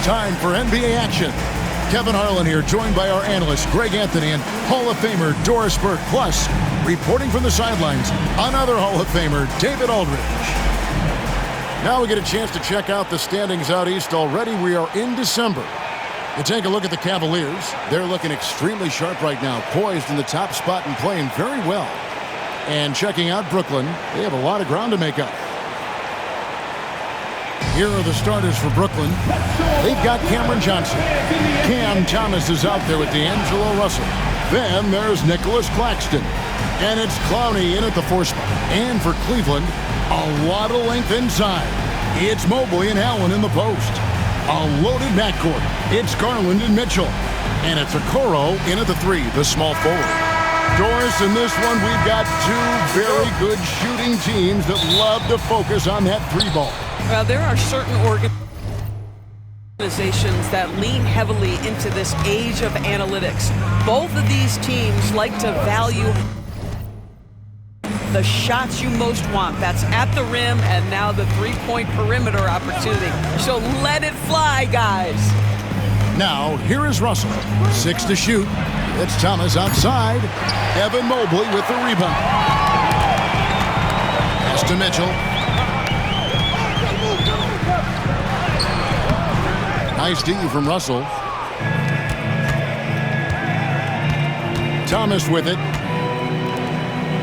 time for NBA action. Kevin Harlan here, joined by our analyst, Greg Anthony, and Hall of Famer Doris Burke. Plus, reporting from the sidelines, another Hall of Famer, David Aldridge. Now we get a chance to check out the standings out east already. We are in December. You take a look at the Cavaliers. They're looking extremely sharp right now, poised in the top spot and playing very well. And checking out Brooklyn, they have a lot of ground to make up. Here are the starters for Brooklyn. They've got Cameron Johnson. Cam Thomas is out there with D'Angelo Russell. Then there's Nicholas Claxton. And it's Clowney in at the 4 spot. And for Cleveland, a lot of length inside. It's Mobley and Allen in the post. A loaded backcourt. It's Garland and Mitchell. And it's Okoro in at the 3, the small forward. Doris, in this one, we've got two very good shooting teams that love to focus on that 3 ball. Well, there are certain organizations that lean heavily into this age of analytics. Both of these teams like to value the shots you most want. That's at the rim and now the 3-point perimeter opportunity. So let it fly, guys. Now, here is Russell. 6 to shoot. It's Thomas outside. Evan Mobley with the rebound. Pass to Mitchell. Nice D from Russell. Thomas with it.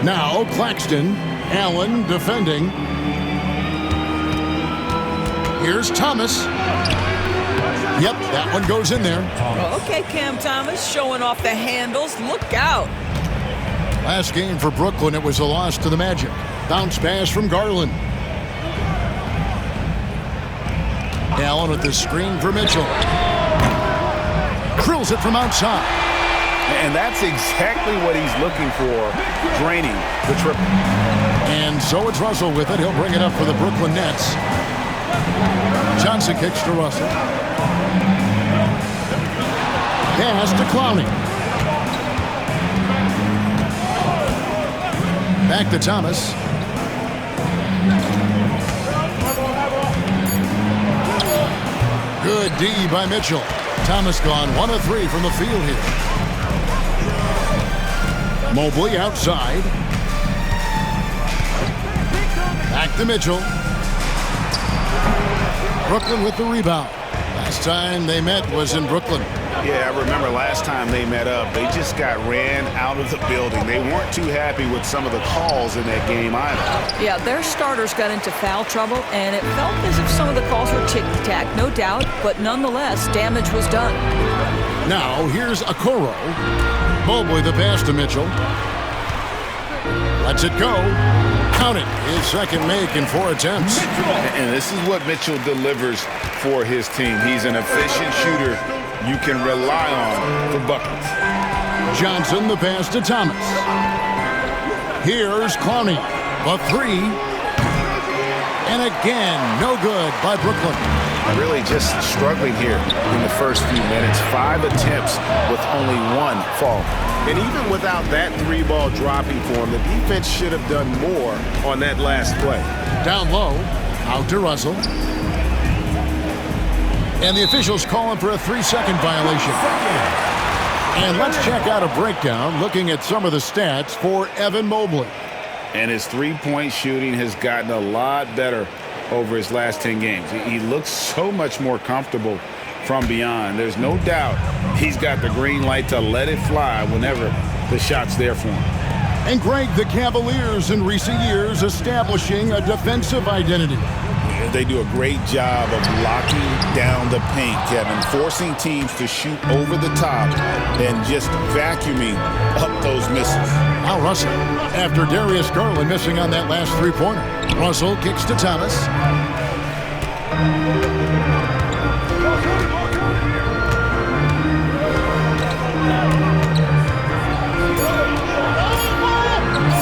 Now Claxton. Allen defending. Here's Thomas. Yep, that one goes in there. Okay, Cam Thomas showing off the handles. Look out. Last game for Brooklyn, it was a loss to the Magic. Bounce pass from Garland. Allen with the screen for Mitchell. Drills it from outside. And that's exactly what he's looking for, draining the triple. And so it's Russell with it. He'll bring it up for the Brooklyn Nets. Johnson kicks to Russell. Pass to Clowney. Back to Thomas. Good D by Mitchell. Thomas gone 1 of 3 from the field here. Mobley outside. Back to Mitchell. Brooklyn with the rebound. Last time they met was in Brooklyn. Yeah, I remember last time they met up, they just got ran out of the building. They weren't too happy with some of the calls in that game either. Yeah, their starters got into foul trouble, and it felt as if some of the calls were tick-tack, no doubt, but nonetheless, damage was done. Now, here's Okoro. Mobley the pass to Mitchell. Lets it go. Count it. His second make in 4 attempts. And this is what Mitchell delivers for his team. He's an efficient shooter you can rely on for buckets. Johnson the pass to Thomas. Here's Clowney. The 3. And again, no good by Brooklyn. Really just struggling here in the first few minutes. 5 attempts with only 1 fall. And even without that 3-ball dropping for him, the defense should have done more on that last play. Down low, out to Russell. And the officials calling for a 3-second violation. And let's check out a breakdown looking at some of the stats for Evan Mobley. And his 3-point shooting has gotten a lot better over his last 10 games. He looks so much more comfortable from beyond. There's no doubt he's got the green light to let it fly whenever the shot's there for him. And Greg, the Cavaliers in recent years establishing a defensive identity. They do a great job of locking down the paint, Kevin, forcing teams to shoot over the top and just vacuuming up those misses. Now Russell, after Darius Garland missing on that last 3-pointer. Russell kicks to Thomas.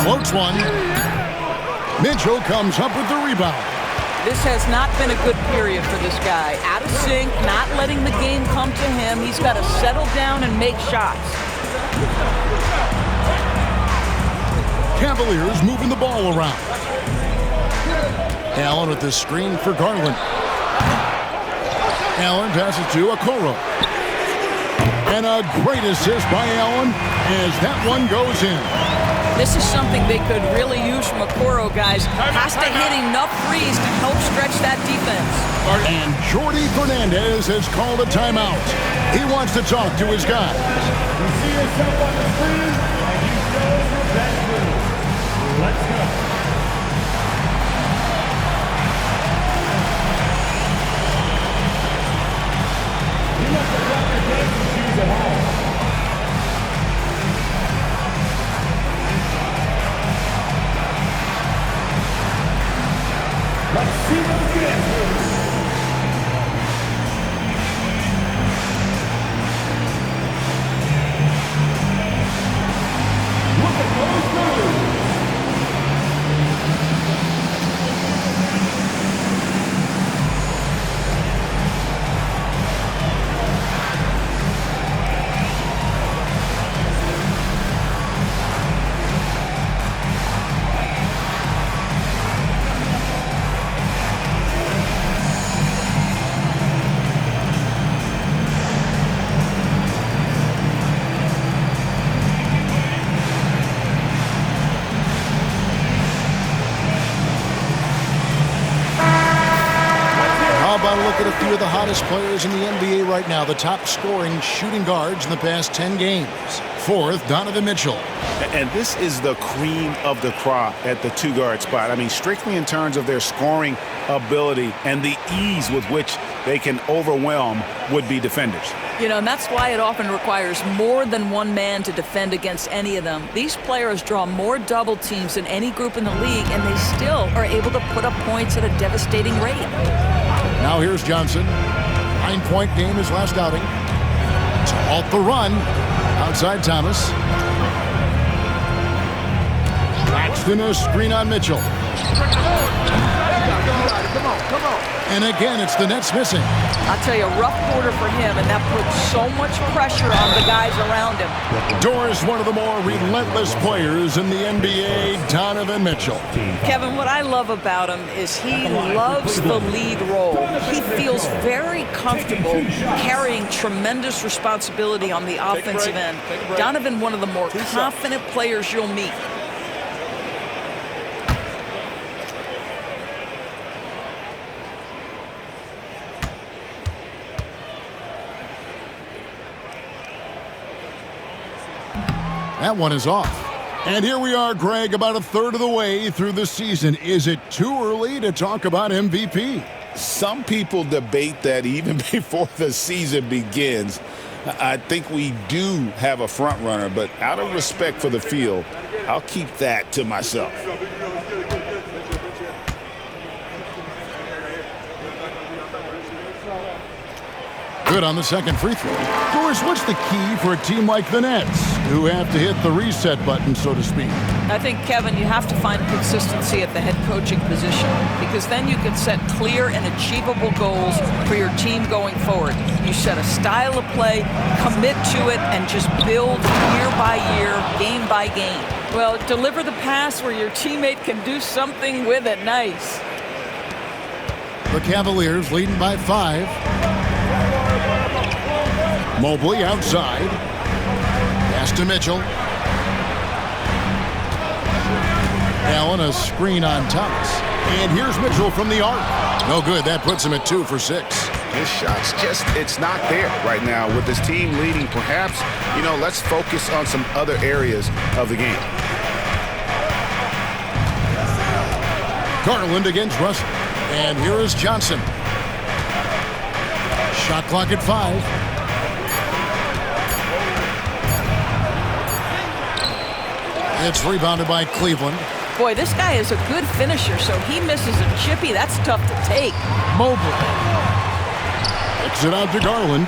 Floats one. Mitchell comes up with the rebound. This has not been a good period for this guy. Out of sync, not letting the game come to him. He's got to settle down and make shots. Cavaliers moving the ball around. Allen with the screen for Garland. Allen passes to Okoro. And a great assist by Allen as that one goes in. This is something they could really use from Okoro, guys. Has to hit enough threes to help stretch that defense. And Jordi Fernandez has called a timeout. He wants to talk to his guys. You see yourself on the screen, and you show your best move. Let's go. You must have brought your dancing shoes at home. Let's see those dance moves. Look at those moves. Look at a few of the hottest players in the NBA right now, the top scoring shooting guards in the past 10 games. Fourth, Donovan Mitchell. And this is the cream of the crop at the two-guard spot. I mean, strictly in terms of their scoring ability and the ease with which they can overwhelm would-be defenders. You know, and that's why it often requires more than one man to defend against any of them. These players draw more double teams than any group in the league, and they still are able to put up points at a devastating rate. Now here's Johnson. 9-point game his last outing. To halt the run. Outside Thomas. Claxton a screen on Mitchell. Come on. And again, it's the Nets missing. I'll tell you, a rough quarter for him, and that puts so much pressure on the guys around him. Doris, one of the more relentless players in the NBA, Donovan Mitchell. Kevin, what I love about him is he loves the lead role. He feels very comfortable carrying tremendous responsibility on the offensive end. Donovan, one of the more confident players you'll meet. That one is off. And here we are, Greg, about a third of the way through the season. Is it too early to talk about MVP? Some people debate that even before the season begins. I think we do have a front runner, but out of respect for the field, I'll keep that to myself. Good on the second free throw. Doris, what's the key for a team like the Nets, who have to hit the reset button, so to speak? I think, Kevin, you have to find consistency at the head coaching position, because then you can set clear and achievable goals for your team going forward. You set a style of play, commit to it, and just build year by year, game by game. Well, deliver the pass where your teammate can do something with it. Nice. The Cavaliers leading by 5. Mobley outside. Pass to Mitchell. Allen a screen on Thomas. And here's Mitchell from the arc. No good. That puts him at 2 for 6. His shot's it's not there right now with this team leading. Perhaps, let's focus on some other areas of the game. Garland against Russell. And here is Johnson. Shot clock at 5. It's rebounded by Cleveland. Boy, this guy is a good finisher, so he misses a chippy. That's tough to take. Mobley. Kicks it out to Garland.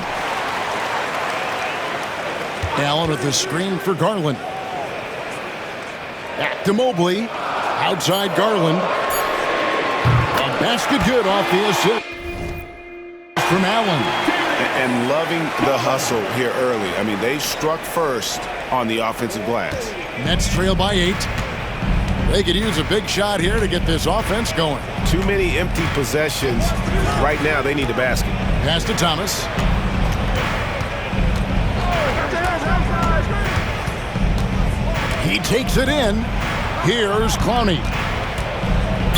Allen with the screen for Garland. Back to Mobley. Outside Garland. A basket good off the assist from Allen. And loving the hustle here early. I mean, they struck first on the offensive glass. Nets trail by 8. They could use a big shot here to get this offense going. Too many empty possessions. Right now, they need a basket. Pass to Thomas. He takes it in. Here's Clowney.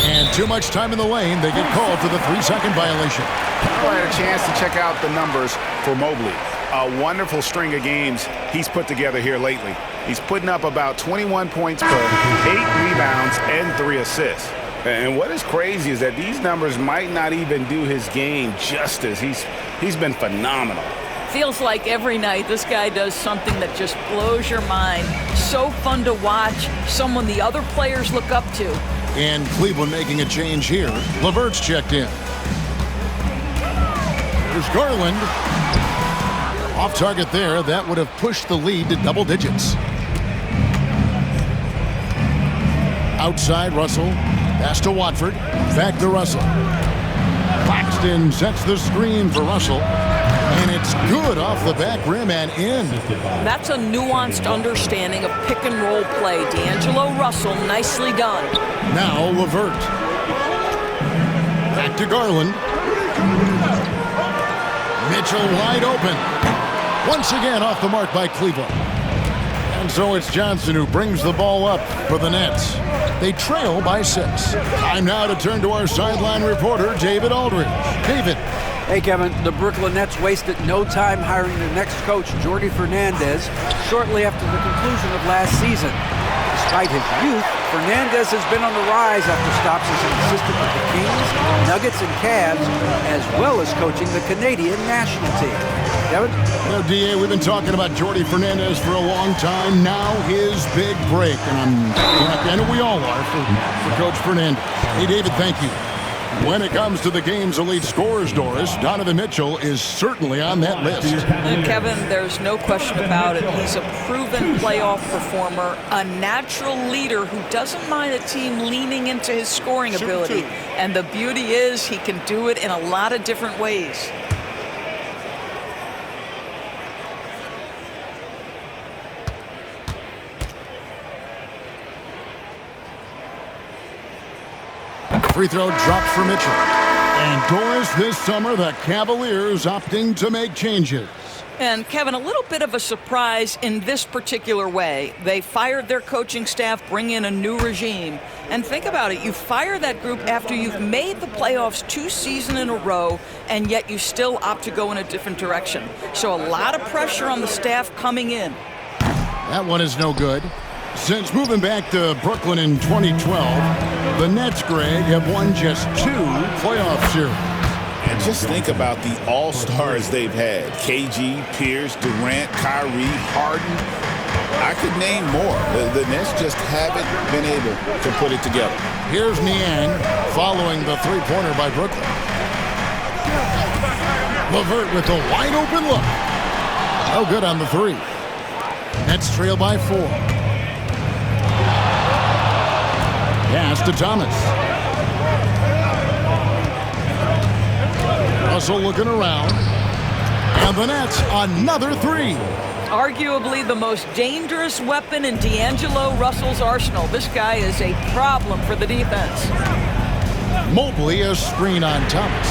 And too much time in the lane. They get called for the 3-second violation. I had a chance to check out the numbers for Mobley. A wonderful string of games he's put together here lately. He's putting up about 21 points per 8 rebounds and 3 assists. And what is crazy is that these numbers might not even do his game justice. He's been phenomenal. Feels like every night this guy does something that just blows your mind. So fun to watch, someone the other players look up to. And Cleveland making a change here. LeVert's checked in. There's Garland. Off target there. That would have pushed the lead to double digits. Outside, Russell. Pass to Watford. Back to Russell. Claxton sets the screen for Russell. And it's good off the back rim and in. That's a nuanced understanding of pick-and-roll play. D'Angelo Russell, nicely done. Now LeVert. Back to Garland. Mitchell wide open. Once again off the mark by Cleveland. And so it's Johnson who brings the ball up for the Nets. They trail by 6. Time now to turn to our sideline reporter, David Aldridge. David. Hey, Kevin, the Brooklyn Nets wasted no time hiring the next coach, Jordi Fernandez, shortly after the conclusion of last season. Despite his youth, Fernandez has been on the rise after stops as an assistant with the Kings, Nuggets, and Cavs, as well as coaching the Canadian national team. Kevin? DA, we've been talking about Jordi Fernandez for a long time. Now his big break, and I'm happy. I know we all are for Coach Fernandez. Hey, David, thank you. When it comes to the game's elite scorers, Doris, Donovan Mitchell is certainly on that list. And Kevin, there's no question about it. He's a proven playoff performer, a natural leader who doesn't mind a team leaning into his scoring ability. And the beauty is he can do it in a lot of different ways. Free throw dropped for Mitchell. And Doris, this summer, the Cavaliers opting to make changes. And Kevin, a little bit of a surprise in this particular way. They fired their coaching staff, bring in a new regime. And think about it, you fire that group after you've made the playoffs 2 seasons in a row, and yet you still opt to go in a different direction. So a lot of pressure on the staff coming in. That one is no good. Since moving back to Brooklyn in 2012, the Nets, Greg, have won just 2 playoff series. And just think about the all-stars they've had. KG, Pierce, Durant, Kyrie, Harden. I could name more. The Nets just haven't been able to put it together. Here's Niang following the three-pointer by Brooklyn. LeVert with a wide-open look. No good on the 3. Nets trail by 4. Pass to Thomas. Russell looking around. And the Nets, another 3. Arguably the most dangerous weapon in D'Angelo Russell's arsenal. This guy is a problem for the defense. Mobley, a screen on Thomas.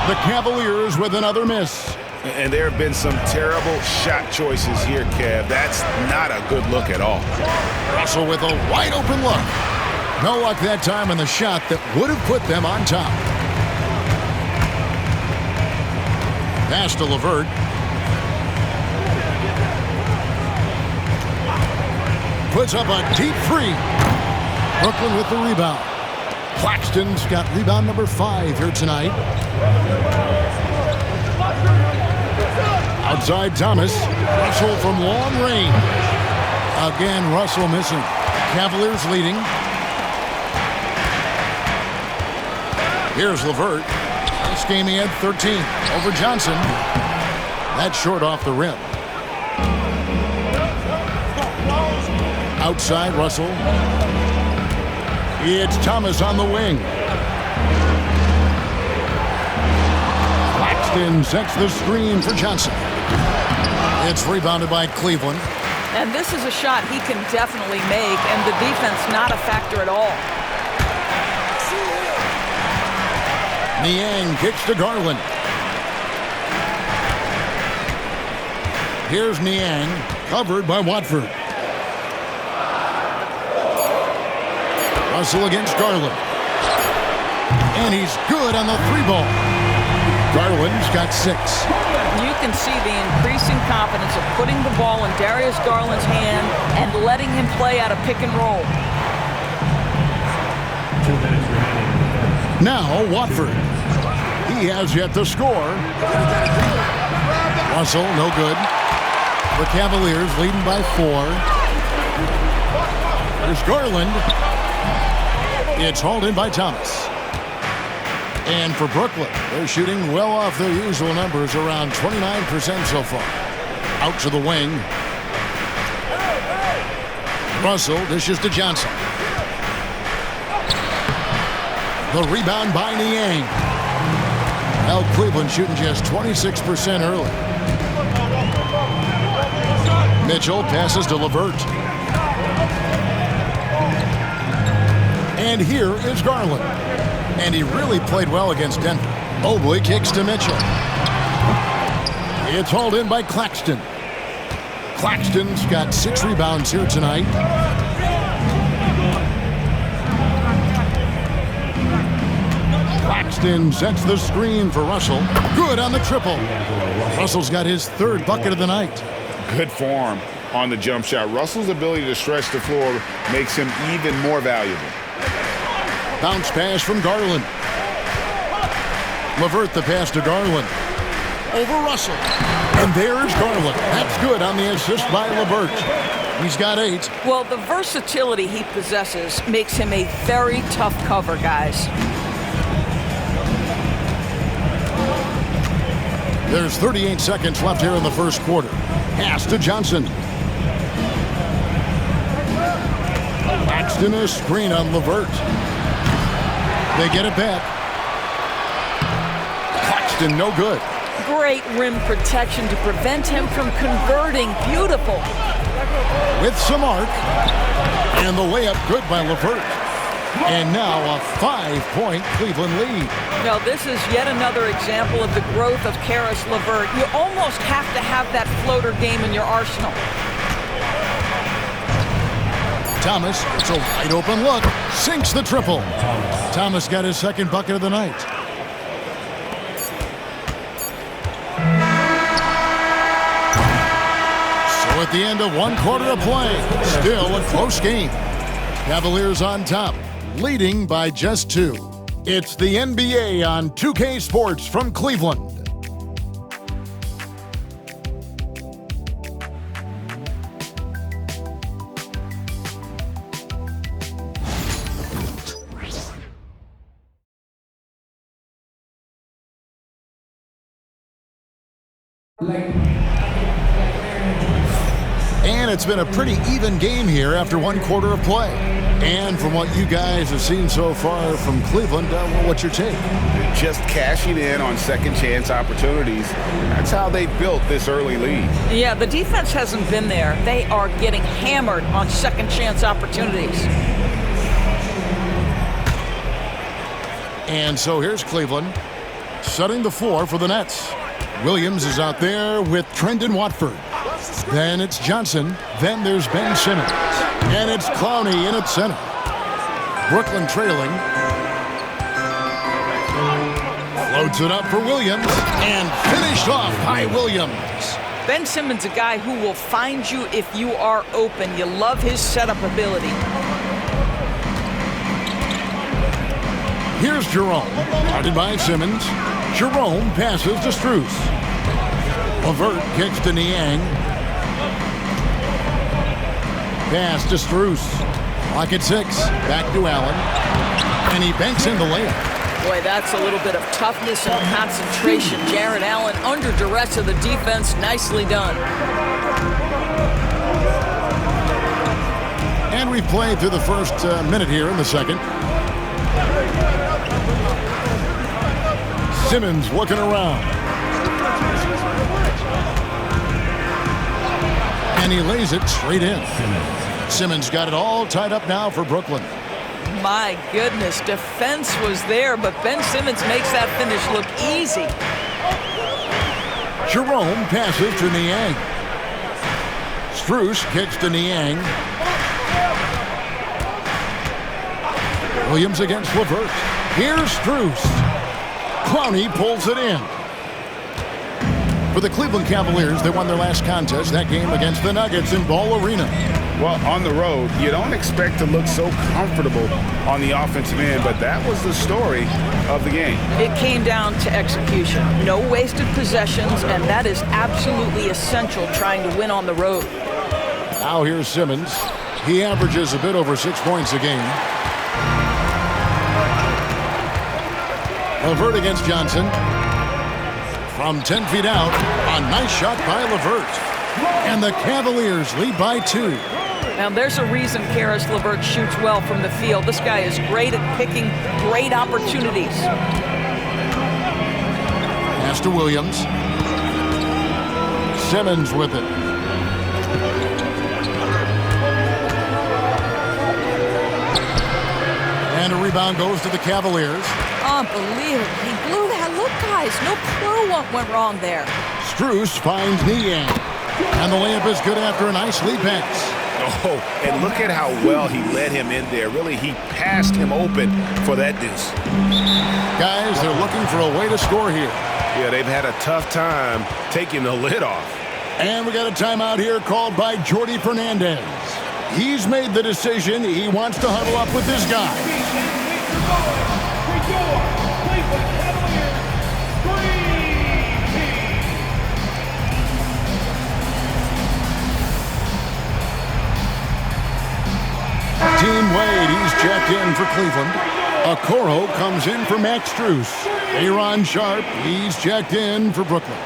The Cavaliers with another miss. And there have been some terrible shot choices here, Kev. That's not a good look at all. Russell with a wide open look. No luck that time on the shot that would have put them on top. Pass to LeVert. Puts up a deep 3. Brooklyn with the rebound. Claxton's got rebound number 5 here tonight. Outside Thomas. Russell from long range. Again, Russell missing. Cavaliers leading. Here's LeVert. This game he had 13 over Johnson. That's short off the rim. Outside Russell. It's Thomas on the wing. Claxton sets the screen for Johnson. It's rebounded by Cleveland. And this is a shot he can definitely make, and the defense not a factor at all. Niang kicks to Garland. Here's Niang, covered by Watford. Russell against Garland. And he's good on the 3-ball. Garland's got 6. You can see the increasing confidence of putting the ball in Darius Garland's hand and letting him play out of pick and roll. 2 minutes remaining. Now Watford. He has yet to score. Russell, no good. The Cavaliers leading by 4. There's Garland. It's hauled in by Thomas. And for Brooklyn, they're shooting well off their usual numbers, around 29% so far. Out to the wing. Russell dishes to Johnson. The rebound by Niang. Well, Cleveland shooting just 26% early. Mitchell passes to LeVert. And here is Garland. And he really played well against Denver. Mobley kicks to Mitchell. It's hauled in by Claxton. Claxton's got 6 rebounds here tonight. Claxton sets the screen for Russell. Good on the triple. Russell's got his 3rd bucket of the night. Good form on the jump shot. Russell's ability to stretch the floor makes him even more valuable. Bounce pass from Garland. LeVert the pass to Garland. Over Russell. And there's Garland. That's good on the assist by LeVert. He's got 8. Well, the versatility he possesses makes him a very tough cover, guys. There's 38 seconds left here in the first quarter. Pass to Johnson. Claxton a screen on LeVert. They get it back. Claxton no good. Great rim protection to prevent him from converting. Beautiful. With some arc. And the layup good by LeVert. And now a 5-point Cleveland lead. Now, this is yet another example of the growth of Caris LeVert. You almost have to have that floater game in your arsenal. Thomas, it's a wide open look. Sinks the triple. Thomas got his 2nd bucket of the night. So at the end of 1 quarter of play, still a close game. Cavaliers on top, leading by just 2. It's the NBA on 2K Sports from Cleveland. And it's been a pretty even game here after 1 quarter of play. And from what you guys have seen so far from Cleveland, what's your take? Just cashing in on second chance opportunities. That's how they built this early lead. Yeah, the defense hasn't been there. They are getting hammered on second chance opportunities. And so here's Cleveland setting the floor for the Nets. Williams is out there with Trendon Watford. Then it's Johnson. Then there's Ben Simmons. And it's Clowney in at center. Brooklyn trailing. Floats it up for Williams. And finished off by Williams. Ben Simmons, a guy who will find you if you are open. You love his setup ability. Here's Jerome. Guarded by Simmons. Jerome passes to Strus. LeVert kicks to Niang. Pass to Strus. Clock at 6. Back to Allen. And he banks in the layup. Boy, that's a little bit of toughness and concentration. Jarrett Allen under duress of the defense. Nicely done. And we've played through the first minute here in the second. Simmons looking around. And he lays it straight in. Simmons got it all tied up now for Brooklyn. My goodness, defense was there, but Ben Simmons makes that finish look easy. Jerome passes to Niang. Strus kicks to Niang. Williams against LeVert. Here's Strus. Clowney pulls it in. For the Cleveland Cavaliers, they won their last contest, that game against the Nuggets in Ball Arena. Well, on the road, you don't expect to look so comfortable on the offensive end, but that was the story of the game. It came down to execution. No wasted possessions, and that is absolutely essential trying to win on the road. Now here's Simmons. He averages a bit over 6 points a game. LeVert against Johnson. From 10 feet out, a nice shot by LeVert. And the Cavaliers lead by 2. Now, there's a reason Caris LeVert shoots well from the field. This guy is great at picking great opportunities. Pass to Williams. Simmons with it. And a rebound goes to the Cavaliers. Unbelievable. He blew that. Look, guys, no clue what went wrong there. Strus finds Niang. And the layup is good after a nice lead pass. Oh, and look at how well he led him in there. Really, he passed him open for that deuce. Guys, they're looking for a way to score here. Yeah, they've had a tough time taking the lid off. And we got a timeout here called by Jordi Fernandez. He's made the decision. He wants to huddle up with this guy. Team Wade, he's checked in for Cleveland. Okoro comes in for Max Strus. Aaron Sharp, he's checked in for Brooklyn.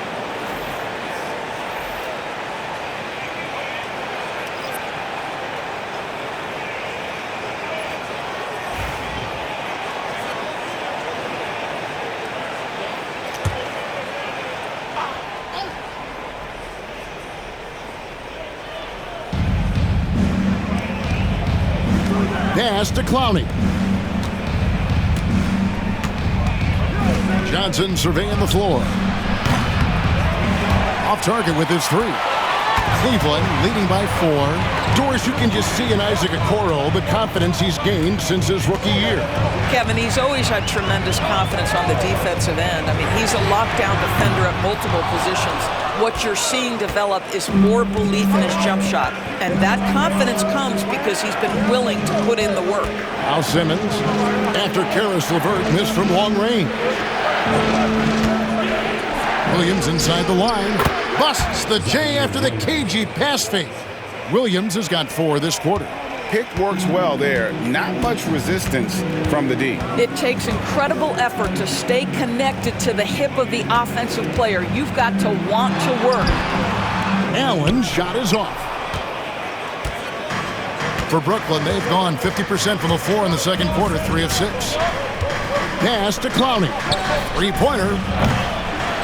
Pass to Clowney. Johnson surveying the floor. Off target with his 3. Cleveland leading by 4. Doris, you can just see in Isaac Okoro the confidence he's gained since his rookie year. Kevin, he's always had tremendous confidence on the defensive end. I mean, he's a lockdown defender at multiple positions. What you're seeing develop is more belief in his jump shot. And that confidence comes because he's been willing to put in the work. Now Simmons, after Caris LeVert missed from long range. Williams inside the line. Busts the J after the cagey pass fake. Williams has got 4 this quarter. Pick works well there. Not much resistance from the D. It takes incredible effort to stay connected to the hip of the offensive player. You've got to want to work. Allen's shot is off. For Brooklyn, they've gone 50% from the floor in the second quarter, 3 of 6. Pass to Clowney. 3-pointer.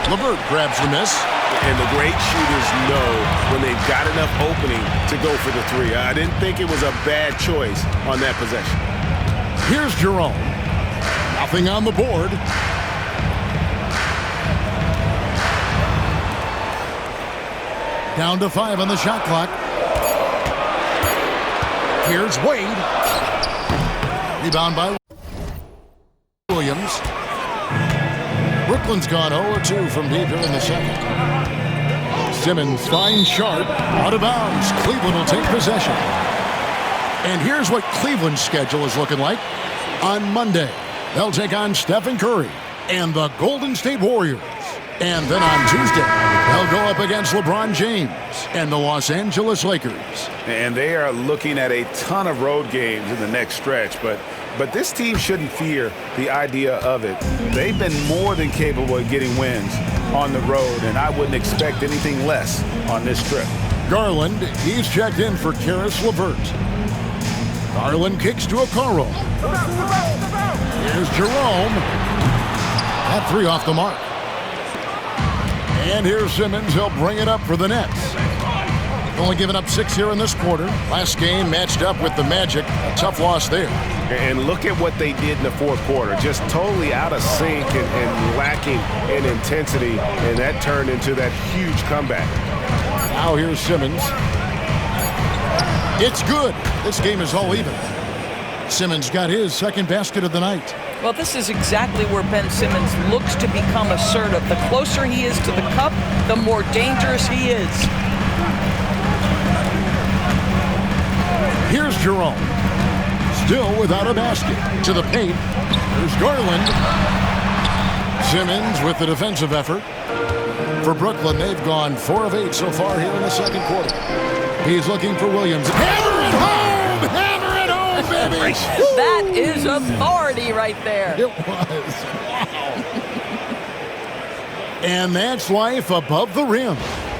LeVert grabs the miss. And the great shooters know when they've got enough opening to go for the 3. I didn't think it was a bad choice on that possession. Here's Jerome. Nothing on the board. Down to 5 on the shot clock. Here's Wade. Rebound by Williams. Brooklyn's gone 0-2 from deep here in the second. Simmons finds Sharp. Out of bounds. Cleveland will take possession. And here's what Cleveland's schedule is looking like. On Monday, they'll take on Stephen Curry and the Golden State Warriors. And then on Tuesday, they'll go up against LeBron James and the Los Angeles Lakers. And they are looking at a ton of road games in the next stretch, but this team shouldn't fear the idea of it. They've been more than capable of getting wins on the road, and I wouldn't expect anything less on this trip. Garland, he's checked in for Caris LeVert. Garland kicks to Okoro. Here's Jerome. That 3 off the mark. And here's Simmons. He'll bring it up for the Nets. Only given up 6 here in this quarter. Last game matched up with the Magic. A tough loss there. And look at what they did in the fourth quarter. Just totally out of sync and lacking in intensity. And that turned into that huge comeback. Now here's Simmons. It's good. This game is all even. Simmons got his second basket of the night. Well, this is exactly where Ben Simmons looks to become assertive. The closer he is to the cup, the more dangerous he is. Here's Jerome. Still without a basket. To the paint. There's Garland. Simmons with the defensive effort. For Brooklyn, they've gone 4 of 8 so far here in the second quarter. He's looking for Williams. Hammer it home! Hammer it home, baby! That is authority right there. It was. Wow. And that's life above the rim.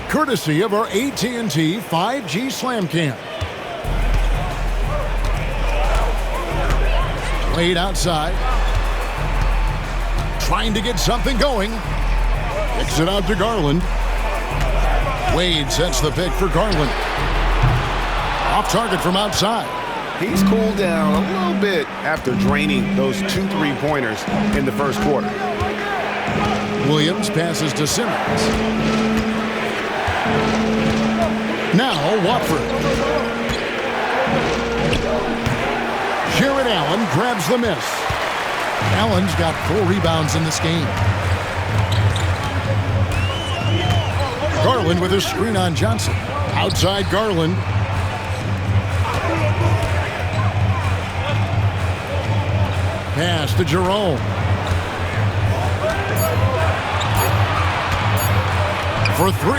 Courtesy of our AT&T 5G Slam Cam. Wade outside. Trying to get something going. Kicks it out to Garland. Wade sets the pick for Garland. Off target from outside. He's cooled down a little bit after draining those 2 3-pointers in the first quarter. Williams passes to Simmons. Now Watford. Jared Allen grabs the miss. Allen's got 4 rebounds in this game. Garland with a screen on Johnson. Outside Garland. Pass to Jerome. For 3.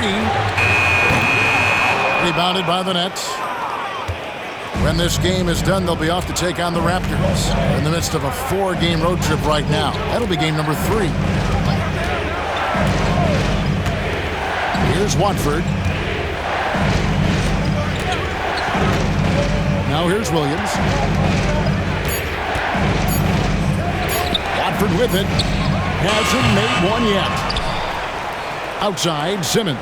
Rebounded by the Nets. When this game is done, they'll be off to take on the Raptors. They're in the midst of a 4-game road trip right now. That'll be game number 3. Here's Watford. Now here's Williams. Watford with it. Hasn't made one yet. Outside, Simmons.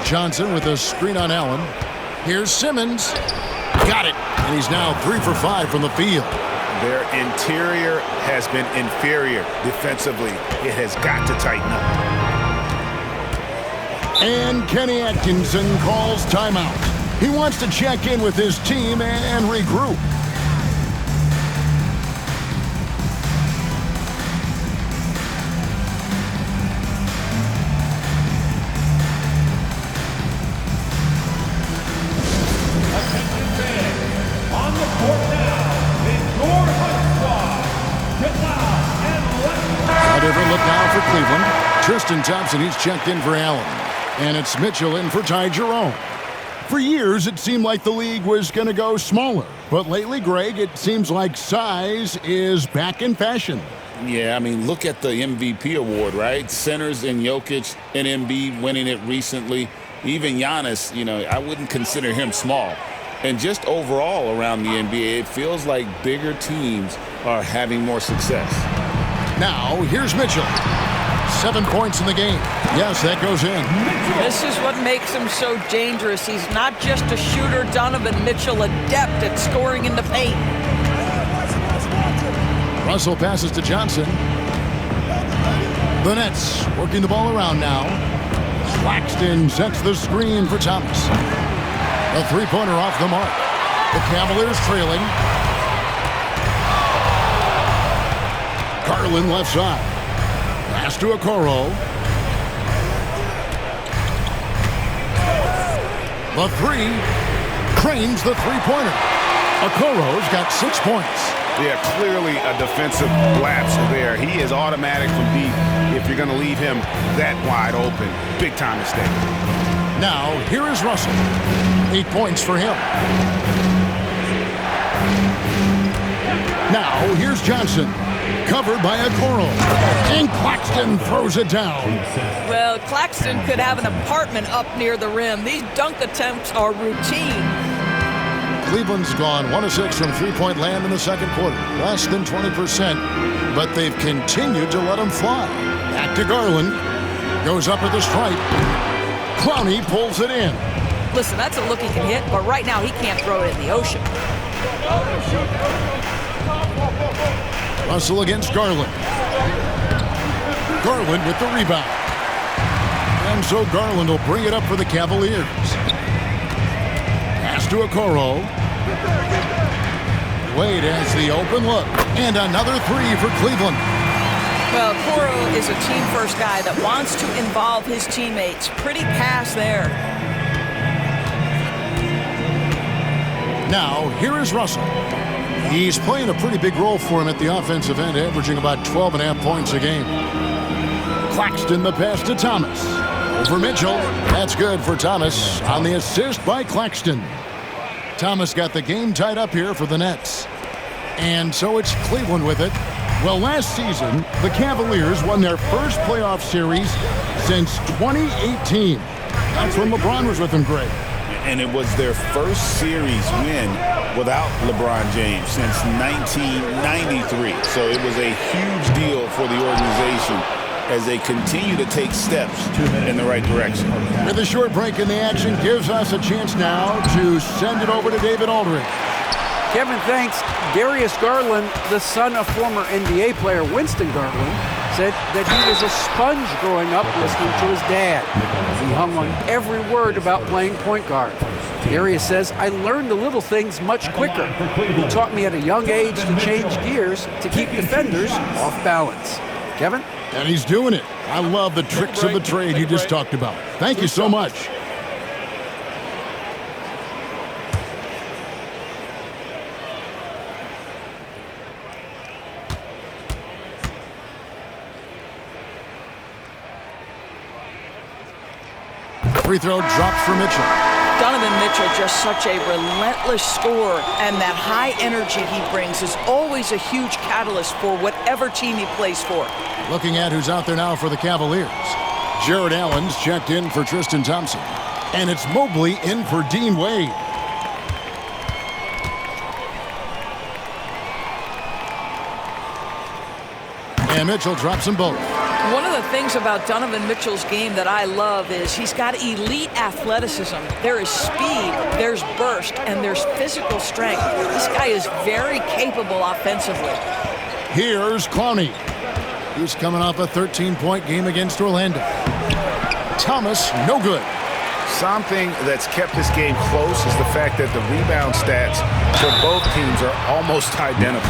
Johnson with a screen on Allen. Here's Simmons. Got it. And he's now 3 for 5 from the field. Their interior has been inferior defensively. It has got to tighten up. And Kenny Atkinson calls timeout. He wants to check in with his team and regroup. Cleveland. Tristan Thompson, he's checked in for Allen. And it's Mitchell in for Ty Jerome. For years, it seemed like the league was going to go smaller. But lately, Greg, it seems like size is back in fashion. Yeah, I mean, look at the MVP award, right? Centers and Jokic and Embiid winning it recently. Even Giannis, I wouldn't consider him small. And just overall around the NBA, it feels like bigger teams are having more success. Now, here's Mitchell. 7 points in the game. Yes, that goes in. This is what makes him so dangerous. He's not just a shooter. Donovan Mitchell, adept at scoring in the paint. Russell passes to Johnson. The Nets working the ball around now. Claxton sets the screen for Thomas. A 3-pointer off the mark. The Cavaliers trailing. Garland left side. Pass to Okoro. The 3. Cranes the 3-pointer. Okoro's got 6 points. Yeah, clearly a defensive lapse there. He is automatic from deep if you're going to leave him that wide open. Big time mistake. Now, here is Russell. 8 points for him. Now, here's Johnson. Covered by Okoro. And Claxton throws it down. Well, Claxton could have an apartment up near the rim. These dunk attempts are routine. Cleveland's gone 1 of 6 from 3-point land in the second quarter. Less than 20%. But they've continued to let them fly. Back to Garland. Goes up at the stripe. Clowney pulls it in. Listen, that's a look he can hit, but right now he can't throw it in the ocean. Russell against Garland. Garland with the rebound. And so Garland will bring it up for the Cavaliers. to Okoro. Wade has the open look. And another three for Cleveland. Well, Okoro is a team-first guy that wants to involve his teammates. Pretty pass there. Now, here is Russell. He's playing a pretty big role for him at the offensive end, averaging about 12.5 points a game. Claxton the pass to Thomas. Over Mitchell. That's good for Thomas on the assist by Claxton. Thomas got the game tied up here for the Nets. And so it's Cleveland with it. Well, last season, the Cavaliers won their first playoff series since 2018. That's when LeBron was with them, Greg. And it was their first series win without LeBron James since 1993. So it was a huge deal for the organization as they continue to take steps in the right direction. With a short break in the action gives us a chance now to send it over to David Aldridge. Kevin, thanks. Darius Garland, the son of former NBA player Winston Garland, said that he was a sponge growing up listening to his dad. He hung on every word about playing point guard. Darius says, I learned the little things much quicker. He taught me at a young age to change gears to keep defenders off balance. Kevin? And he's doing it. I love the tricks of the trade you just talked about. Thank you so much. Free throw drops for Mitchell. Donovan Mitchell, just such a relentless scorer, and that high energy he brings is always a huge catalyst for whatever team he plays for. Looking at who's out there now for the Cavaliers. Jared Allen's checked in for Tristan Thompson. And it's Mobley in for Dean Wade. And Mitchell drops them both. One of the things about Donovan Mitchell's game that I love is he's got elite athleticism. There is speed, there's burst, and there's physical strength. This guy is very capable offensively. Here's Clowney. He's coming off a 13-point game against Orlando. Thomas, no good. Something that's kept this game close is the fact that the rebound stats for both teams are almost identical.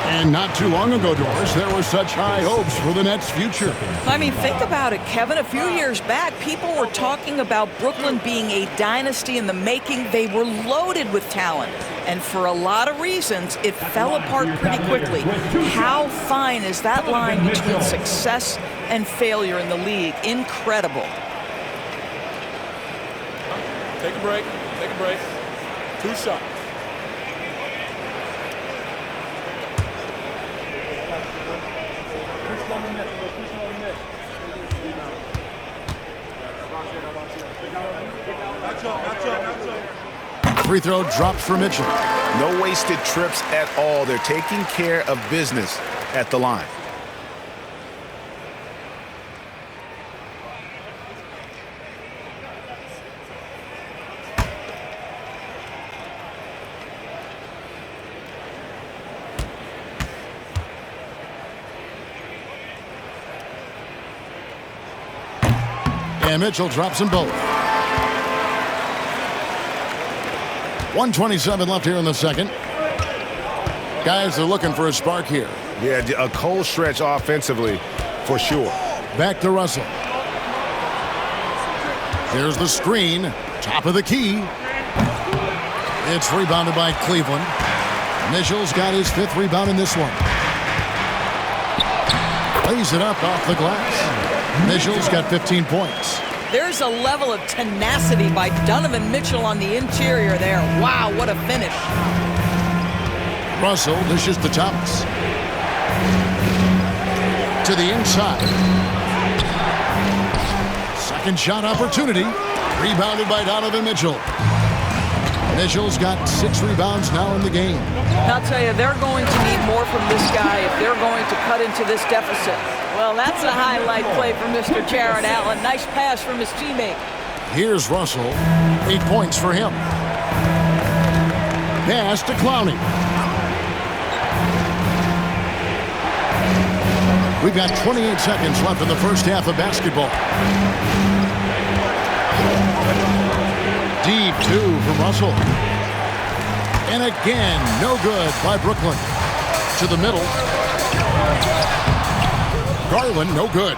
And not too long ago, Doris, there were such high hopes for the Nets' future. I mean, think about it, Kevin. A few years back, people were talking about Brooklyn being a dynasty in the making. They were loaded with talent. And for a lot of reasons, it fell apart pretty quickly. How fine is that line between success and failure in the league? Incredible. Take a break. Take a break. 2 shots. Free throw drops for Mitchell. No wasted trips at all. They're taking care of business at the line. And Mitchell drops them both. 1:27 left here in the second. Guys are looking for a spark here. Yeah, a cold stretch offensively for sure. Back to Russell. Here's the screen. Top of the key. It's rebounded by Cleveland. Mitchell's got his 5th rebound in this one. Lays it up off the glass. Mitchell's got 15 points. There's a level of tenacity by Donovan Mitchell on the interior there. Wow, what a finish. Russell dishes to Thomas. To the inside. Second shot opportunity. Rebounded by Donovan Mitchell. Mitchell's got 6 rebounds now in the game. I'll tell you, they're going to need more from this guy if they're going to cut into this deficit. Well, that's a highlight play for Mr. Jared Allen. Nice pass from his teammate. Here's Russell. 8 points for him. Pass to Clowney. We've got 28 seconds left in the first half of basketball. Deep 2 from Russell. And again, no good by Brooklyn. To the middle. Garland, no good.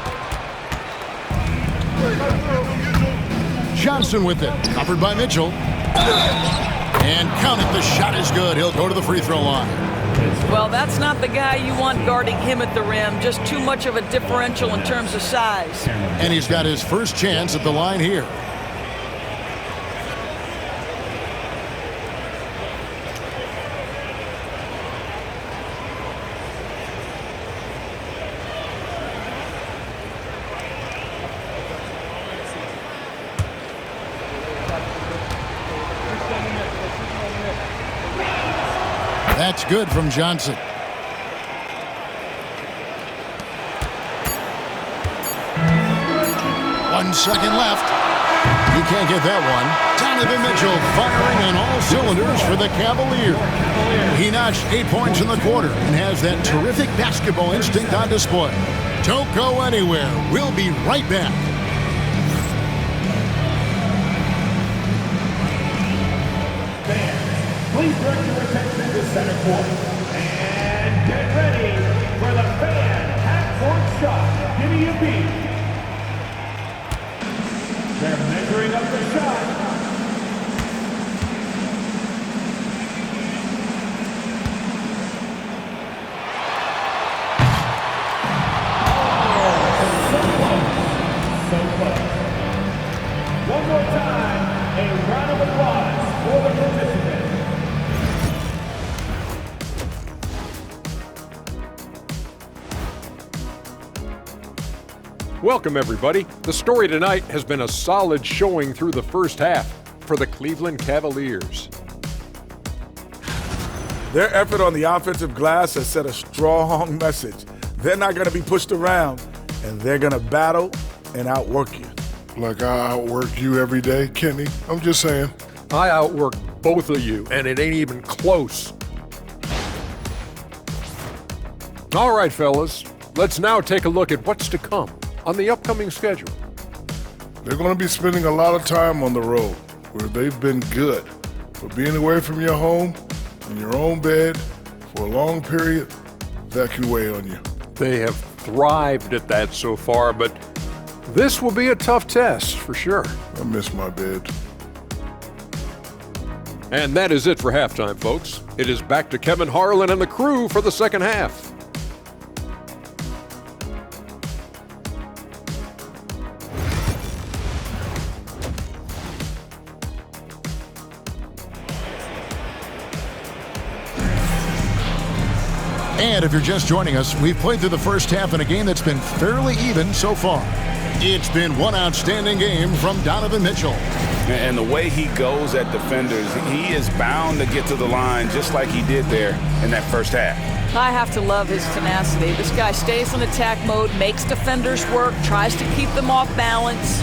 Johnson with it. Covered by Mitchell. And count it. The shot is good. He'll go to the free throw line. Well, that's not the guy you want guarding him at the rim. Just too much of a differential in terms of size. And he's got his first chance at the line here. That's good from Johnson. 1 second left. He can't get that one. Donovan Mitchell firing on all cylinders for the Cavaliers. He notched 8 points in the quarter and has that terrific basketball instinct on display. Don't go anywhere. We'll be right back. Please direct your attention to center court. And get ready for the fan half-court shot. Give me a beat. They're measuring up the shot. So close. One more time, a round of applause for the participants. Welcome, everybody. The story tonight has been a solid showing through the first half for the Cleveland Cavaliers. Their effort on the offensive glass has set a strong message. They're not going to be pushed around, and they're going to battle and outwork you. Like I outwork you every day, Kenny. I'm just saying. I outwork both of you, and it ain't even close. All right, fellas, let's now take a look at what's to come on the upcoming schedule. They're going to be spending a lot of time on the road, where they've been good. But being away from your home, in your own bed, for a long period, that can weigh on you. They have thrived at that so far, but this will be a tough test for sure. I miss my bed. And that is it for halftime, folks. It is back to Kevin Harlan and the crew for the second half. And if you're just joining us, we've played through the first half in a game that's been fairly even so far. It's been one outstanding game from Donovan Mitchell. And the way he goes at defenders, he is bound to get to the line just like he did there in that first half. I have to love his tenacity. This guy stays in attack mode, makes defenders work, tries to keep them off balance.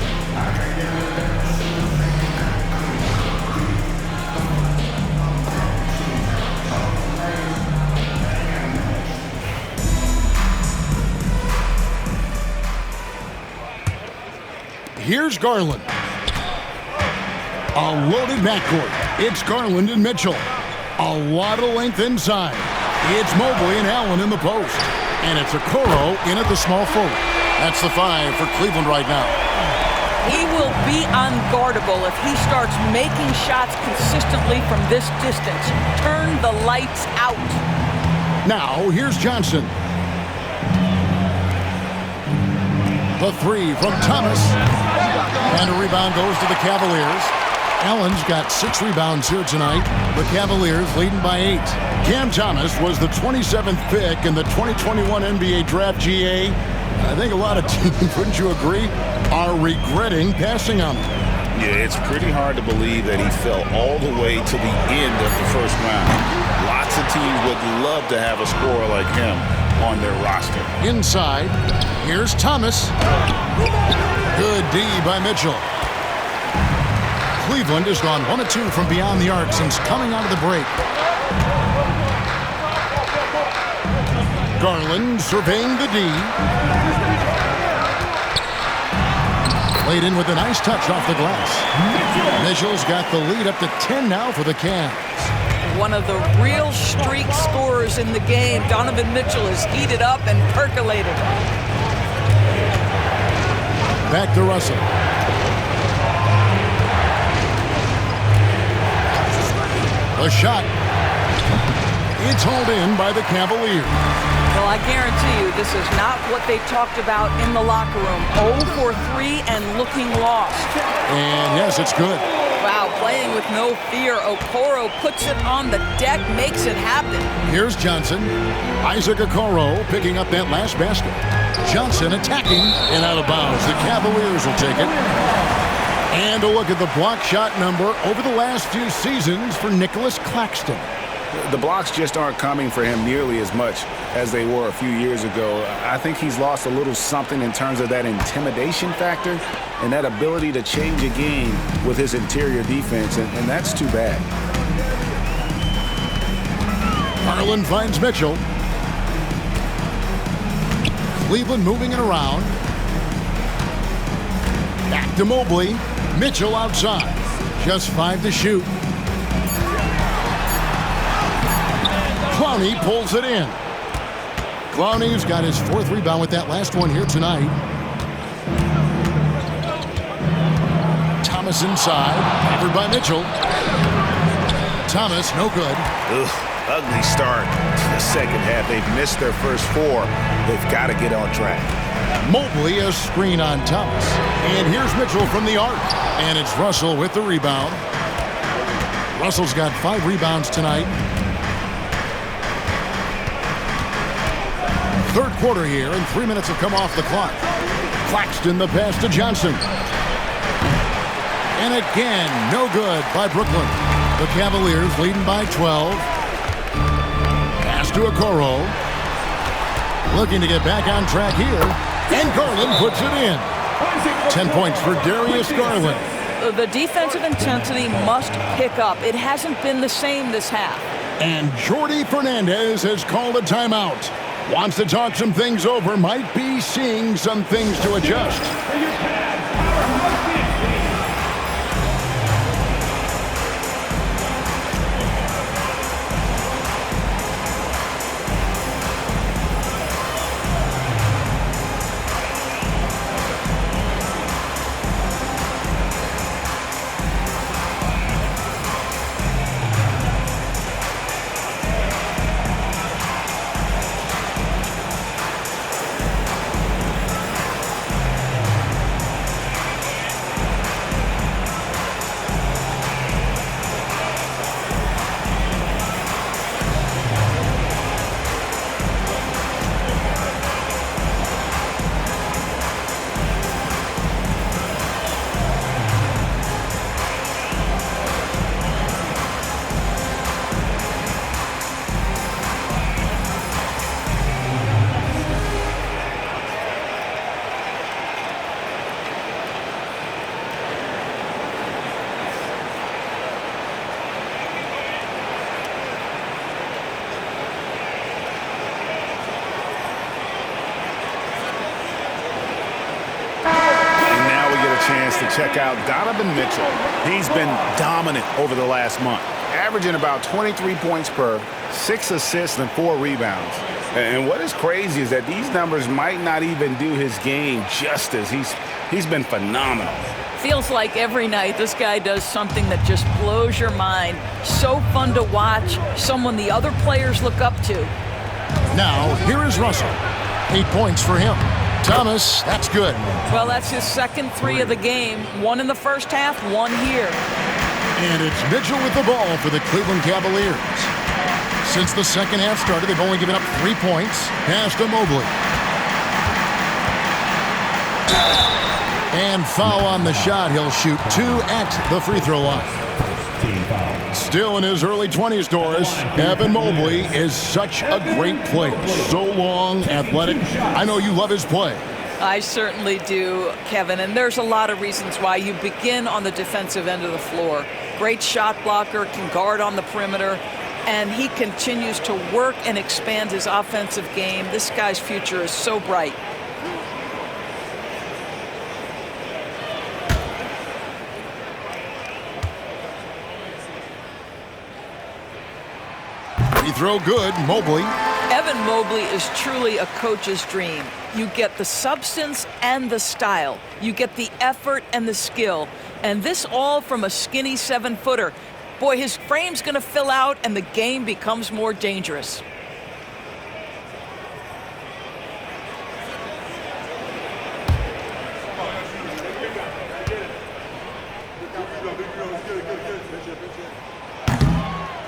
Here's Garland. A loaded backcourt. It's Garland and Mitchell. A lot of length inside. It's Mobley and Allen in the post. And it's Okoro in at the small forward. That's the 5 for Cleveland right now. He will be unguardable if he starts making shots consistently from this distance. Turn the lights out. Now, here's Johnson. The 3 from Thomas. And a rebound goes to the Cavaliers. Allen's got 6 rebounds here tonight. The Cavaliers leading by 8. Cam Thomas was the 27th pick in the 2021 NBA Draft GA. I think a lot of teams, wouldn't you agree, are regretting passing on him. Yeah, it's pretty hard to believe that he fell all the way to the end of the first round. Lots of teams would love to have a scorer like him on their roster. Inside, here's Thomas. Good D by Mitchell. Cleveland has gone 1 of 2 from beyond the arc since coming out of the break. Garland surveying the D. Played in with a nice touch off the glass. Mitchell's got the lead up to 10 now for the Cavs. one of the real streak scorers in the game. Donovan Mitchell is heated up and percolated. Back to Russell. A shot. It's hauled in by the Cavaliers. Well, I guarantee you this is not what they talked about in the locker room. 0 for 3 and looking lost. And yes, it's good. Wow, playing with no fear. Okoro puts it on the deck, makes it happen. Here's Johnson. Isaac Okoro picking up that last basket. Johnson attacking and out of bounds. The Cavaliers will take it. And a look at the block shot number over the last few seasons for Nicholas Claxton. The blocks just aren't coming for him nearly as much as they were a few years ago. I think he's lost a little something in terms of that intimidation factor and that ability to change a game with his interior defense, and that's too bad. Garland finds Mitchell. Cleveland moving it around. Back to Mobley. Mitchell outside. Just 5 to shoot. Clowney pulls it in. Clowney's got his 4th rebound with that last one here tonight. Thomas inside. Covered by Mitchell. Thomas, no good. Ugly start to the second half. They've missed their first 4. They've got to get on track. Mobley, a screen on Thomas. And here's Mitchell from the arc. And it's Russell with the rebound. Russell's got 5 rebounds tonight. 3rd quarter here, and 3 minutes have come off the clock. Claxton the pass to Johnson. And again, no good by Brooklyn. The Cavaliers leading by 12. Pass to Okoro. Looking to get back on track here. And Garland puts it in. 10 points for Darius Garland. The defensive intensity must pick up. It hasn't been the same this half. And Jordi Fernandez has called a timeout. Wants to talk some things over. Might be seeing some things to adjust. Check out Donovan Mitchell. He's been dominant over the last month, averaging about 23 points per, 6 assists and 4 rebounds. And what is crazy is that these numbers might not even do his game justice. He's been phenomenal. Feels like every night this guy does something that just blows your mind. So fun to watch, someone the other players look up to. Now, here is Russell. 8 points for him. Thomas, that's good. Well, that's his second 3 of the game. 1 in the first half, 1 here. And it's Mitchell with the ball for the Cleveland Cavaliers. Since the second half started, they've only given up 3 points. Pass to Mobley. And foul on the shot. He'll shoot 2 at the free throw line. Still in his early 20s, Doris, Evan Mobley is such a great player. So long, athletic. I know you love his play. I certainly do, Kevin, and there's a lot of reasons why. You begin on the defensive end of the floor. Great shot blocker, can guard on the perimeter, and he continues to work and expand his offensive game. This guy's future is so bright. Free throw good, Mobley. Evan Mobley is truly a coach's dream. You get the substance and the style. You get the effort and the skill. And this all from a skinny 7-footer. Boy, his frame's going to fill out and the game becomes more dangerous.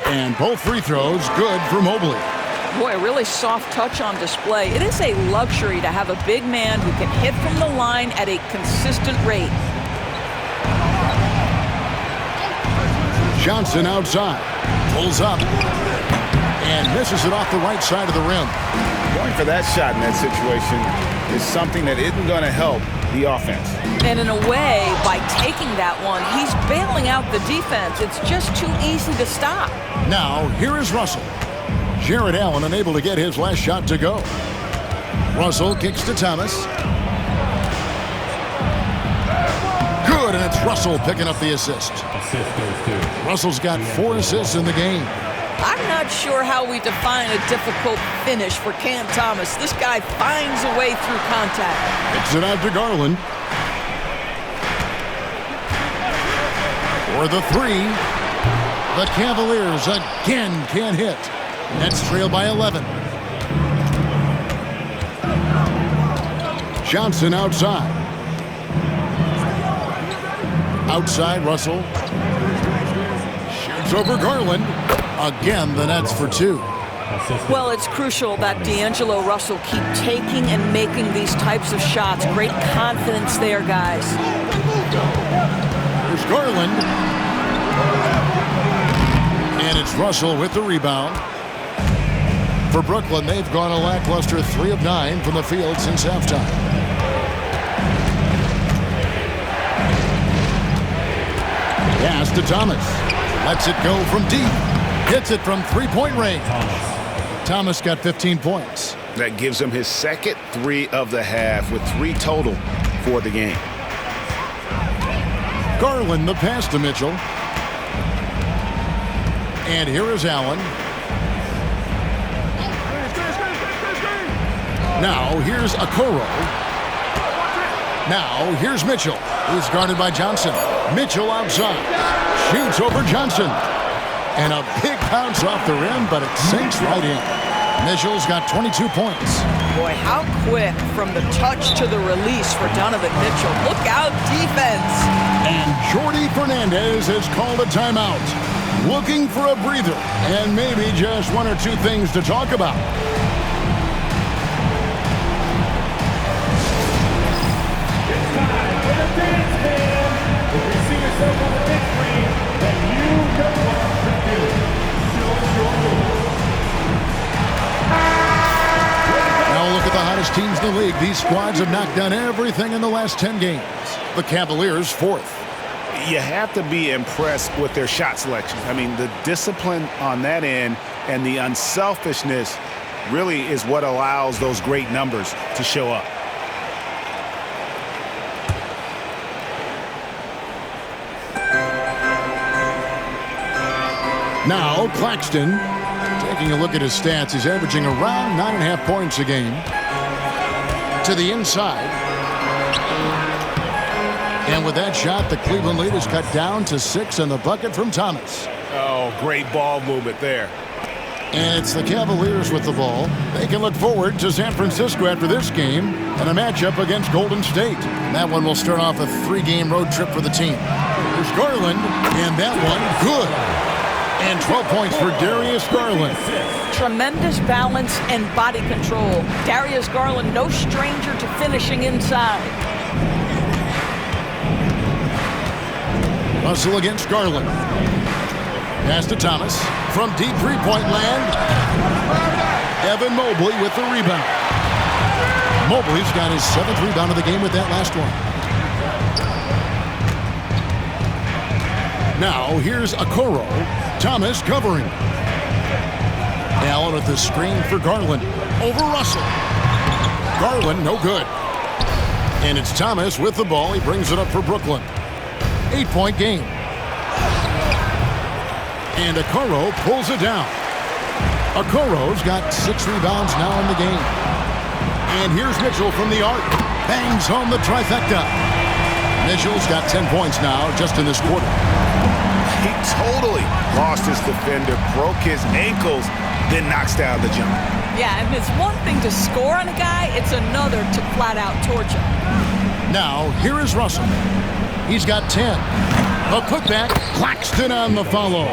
And both free throws good for Mobley. Boy, a really soft touch on display. It is a luxury to have a big man who can hit from the line at a consistent rate. Johnson outside, pulls up, and misses it off the right side of the rim. Going for that shot in that situation is something that isn't going to help the offense. And in a way, by taking that one, he's bailing out the defense. It's just too easy to stop. Now, here is Russell. Jarrett Allen unable to get his last shot to go. Russell kicks to Thomas. Good, and it's Russell picking up the assist. Russell's got 4 assists in the game. I'm not sure how we define a difficult finish for Cam Thomas. This guy finds a way through contact. Kicks it out to Garland. For the 3. The Cavaliers again can't hit. Nets trail by 11. Johnson outside. Outside, Russell. Shoots over Garland. Again, the Nets for 2. Well, it's crucial that D'Angelo Russell keep taking and making these types of shots. Great confidence there, guys. Here's Garland. And it's Russell with the rebound. For Brooklyn, they've gone a lackluster 3 of 9 from the field since halftime. Pass to Thomas. Lets it go from deep. Hits it from 3-point range. Thomas got 15 points. That gives him his second 3 of the half with 3 total for the game. Garland the pass to Mitchell. And here is Allen. Now here's Okoro. Now here's Mitchell. He's guarded by Johnson. Mitchell outside. Shoots over Johnson. And a big bounce off the rim, but it sinks right in. Mitchell's got 22 points. Boy, how quick from the touch to the release for Donovan Mitchell. Look out, defense. And Jordi Fernandez has called a timeout. Looking for a breather and maybe just 1 or 2 things to talk about. It's time for the dance band. If you see yourself on the big screen, then you know what to do. Show your moves. Now look at the hottest teams in the league. These squads have knocked down everything in the last 10 games. The Cavaliers 4th. You have to be impressed with their shot selection. I mean, the discipline on that end and the unselfishness really is what allows those great numbers to show up. Now Claxton, taking a look at his stats, he's averaging around 9.5 points a game. To the inside. And with that shot, the Cleveland lead is cut down to 6 and the bucket from Thomas. Oh, great ball movement there. And it's the Cavaliers with the ball. They can look forward to San Francisco after this game and a matchup against Golden State. That one will start off a 3-game road trip for the team. There's Garland, and that one good. And 12 points for Darius Garland. Tremendous balance and body control. Darius Garland, no stranger to finishing inside. Russell against Garland. Pass to Thomas. From deep 3-point land. Evan Mobley with the rebound. Mobley's got his 7th rebound of the game with that last one. Now here's Okoro. Thomas covering. Allen at the screen for Garland. Over Russell. Garland no good. And it's Thomas with the ball. He brings it up for Brooklyn. 8-point game. And Okoro pulls it down. Okoro's got 6 rebounds now in the game. And here's Mitchell from the arc. Bangs home the trifecta. Mitchell's got 10 points now just in this quarter. He totally lost his defender, broke his ankles, then knocks down the jump. Yeah, and it's one thing to score on a guy, it's another to flat out torch him. Now, here is Russell. He's got 10. A putback, Claxton on the follow.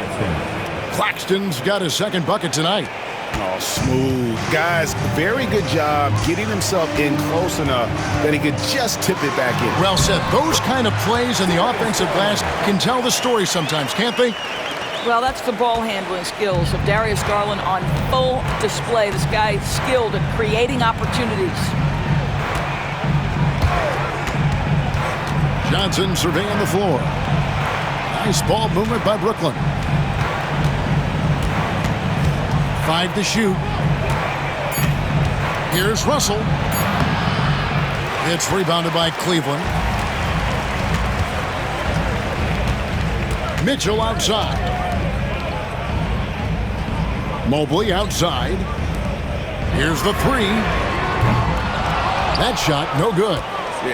Claxton's got his second bucket tonight. Oh, smooth. Guys, very good job getting himself in close enough that he could just tip it back in. Well said. Those kind of plays in the offensive glass can tell the story sometimes, can't they? Well, that's the ball handling skills of Darius Garland on full display. This guy is skilled at creating opportunities. Johnson surveying the floor. Nice ball movement by Brooklyn. 5 to shoot. Here's Russell. It's rebounded by Cleveland. Mitchell outside. Mobley outside. Here's the 3. That shot, no good.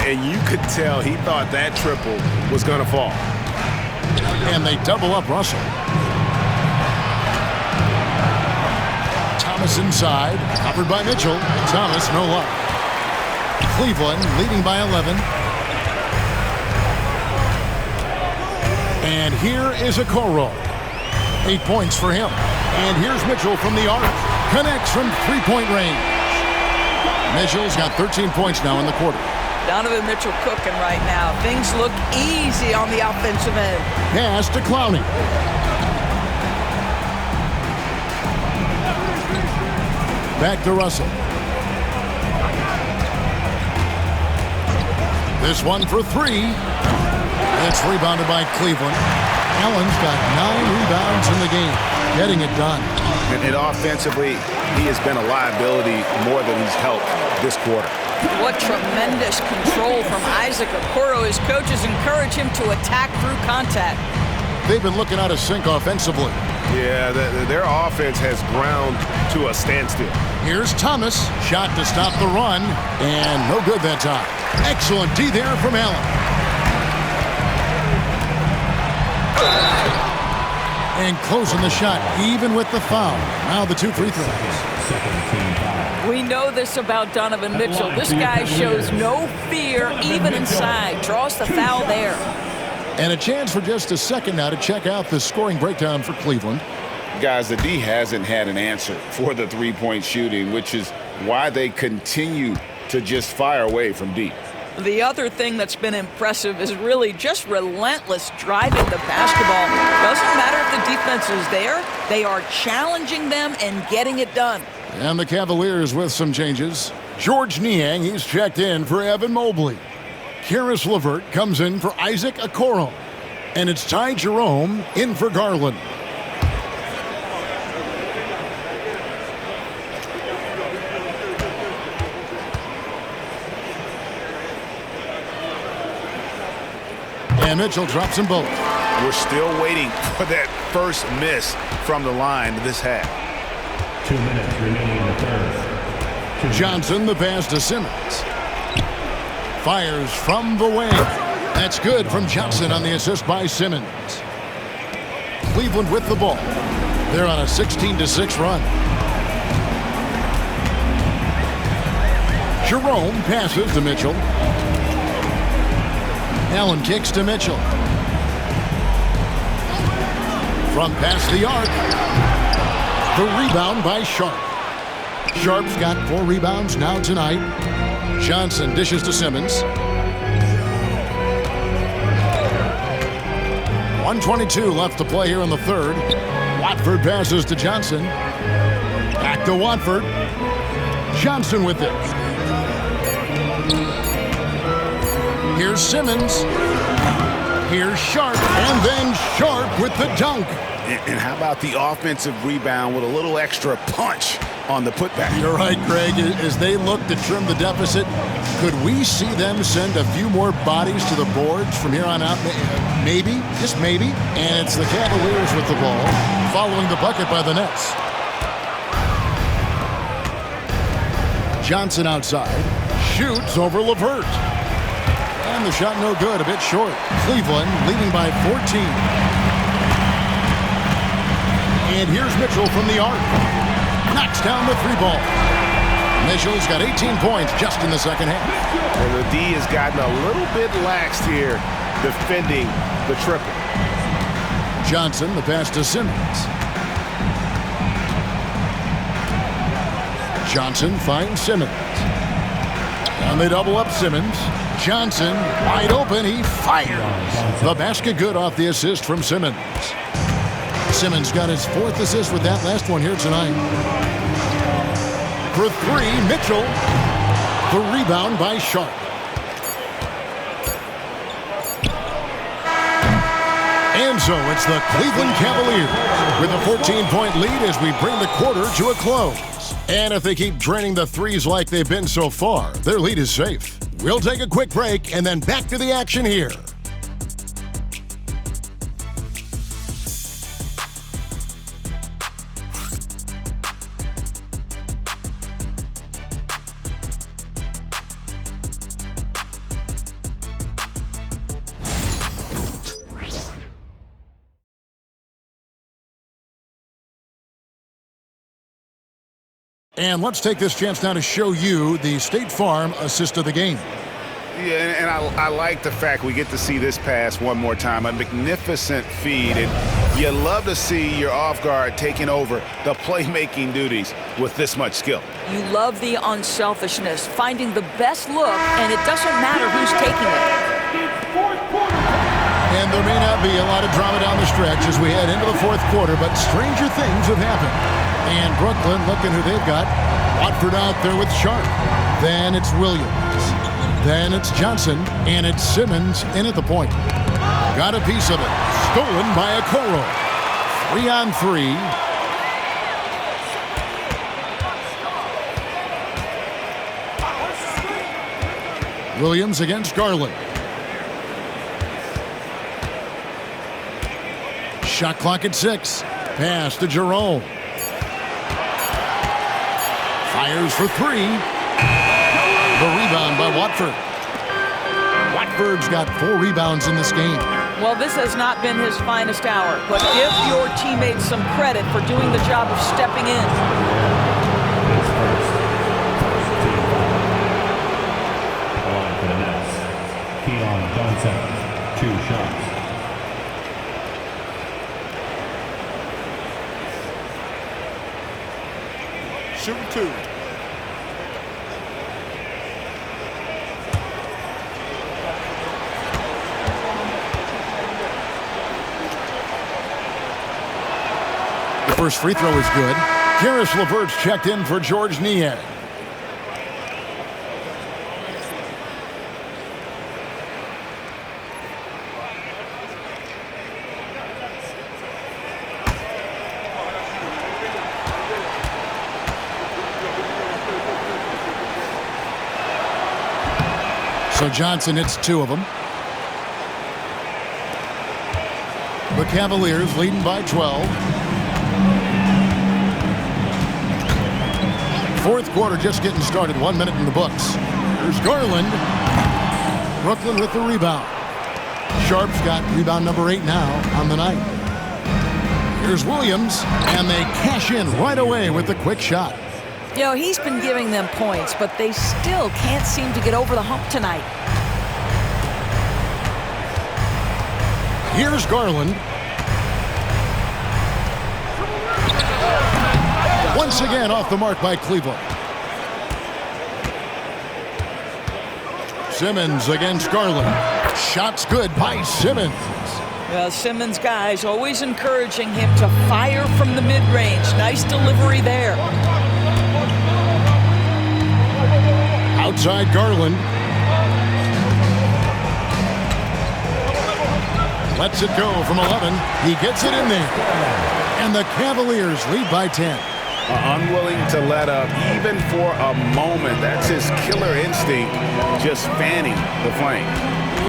And you could tell he thought that triple was going to fall. And they double up Russell. Thomas inside, covered by Mitchell. Thomas, no luck. Cleveland leading by 11. And here is Okoro. 8 points for him. And here's Mitchell from the arc. Connects from three-point range. Mitchell's got 13 points now in the quarter. Donovan Mitchell cooking right now. Things look easy on the offensive end. Pass to Clowney. Back to Russell. This one for 3. It's rebounded by Cleveland. Allen's got 9 rebounds in the game. Getting it done. And offensively, he has been a liability more than he's helped this quarter. What tremendous control from Isaac Okoro. His coaches encourage him to attack through contact. They've been looking out of sync offensively. Yeah, their offense has ground to a standstill. Here's Thomas. Shot to stop the run. And no good that time. Excellent D there from Allen. And closing the shot, even with the foul. Now the 2 free throws. We know this about Donovan Mitchell. This guy shows no fear, even inside. Draws the foul there. And a chance for just a second now to check out the scoring breakdown for Cleveland. Guys, the D hasn't had an answer for the three-point shooting, which is why they continue to just fire away from deep. The other thing that's been impressive is really just relentless driving the basketball. Doesn't matter if the defense is there. They are challenging them and getting it done. And the Cavaliers with some changes. George Niang, he's checked in for Evan Mobley. Karis LeVert comes in for Isaac Okoro. And it's Ty Jerome in for Garland. And Mitchell drops them both. We're still waiting for that first miss from the line this half. 2 minutes remaining in the third. Johnson, the pass to Simmons. Fires from the wing. That's good from Johnson on the assist by Simmons. Cleveland with the ball. They're on a 16-6 run. Jerome passes to Mitchell. Allen kicks to Mitchell. From past the arc. The rebound by Sharp. Sharp's got 4 rebounds now tonight. Johnson dishes to Simmons. 1:22 left to play here in the third. Watford passes to Johnson. Back to Watford. Johnson with it. Here's Simmons. Here's Sharp. And then Sharp with the dunk. And how about the offensive rebound with a little extra punch on the putback? You're right, Greg. As they look to trim the deficit, could we see them send a few more bodies to the boards from here on out? Maybe, just maybe. And it's the Cavaliers with the ball, following the bucket by the Nets. Johnson outside. Shoots over LeVert. And the shot no good, a bit short. Cleveland leading by 14. And here's Mitchell from the arc. Knocks down the three ball. Mitchell's got 18 points just in the second half. And the D has gotten a little bit laxed here defending the triple. Johnson, the pass to Simmons. Johnson finds Simmons. And they double up Simmons. Johnson, wide open, he fires. The basket good off the assist from Simmons. Simmons got his 4th assist with that last one here tonight. For 3, Mitchell. The rebound by Sharp. And so it's the Cleveland Cavaliers with a 14-point lead as we bring the quarter to a close. And if they keep draining the threes like they've been so far, their lead is safe. We'll take a quick break and then back to the action here. And let's take this chance now to show you the State Farm assist of the game. Yeah, and I like the fact we get to see this pass one more time. A magnificent feed, and you love to see your off guard taking over the playmaking duties with this much skill. You love the unselfishness, finding the best look, and it doesn't matter who's taking it. And there may not be a lot of drama down the stretch as we head into the 4th quarter, but stranger things have happened. And Brooklyn looking who they've got. Watford out there with Sharp. Then it's Williams. Then it's Johnson. And it's Simmons in at the point. Got a piece of it. Stolen by Okoro. 3-on-3. Williams against Garland. Shot clock at 6. Pass to Jerome. Fires for 3. The rebound by Watford. Watford's got 4 rebounds in this game. Well, this has not been his finest hour, but give your teammates some credit for doing the job of stepping in. For the Nets, Keon Johnson, 2 shots. Shooting 2. The first free throw is good. Karis LeVert's checked in for Georges Niang. So Johnson hits 2 of them. The Cavaliers leading by 12. 4th quarter just getting started. 1 minute in the books. Here's Garland. Brooklyn with the rebound. Sharp's got rebound number 8 now on the night. Here's Williams, and they cash in right away with the quick shot. You know, he's been giving them points, but they still can't seem to get over the hump tonight. Here's Garland. Once again off the mark by Cleveland. Simmons against Garland. Shots good by Simmons. Simmons guys always encouraging him to fire from the mid-range. Nice delivery there. Outside Garland. Lets it go from 11. He gets it in there. And the Cavaliers lead by 10. Unwilling to let up even for a moment. That's his killer instinct, just fanning the flame.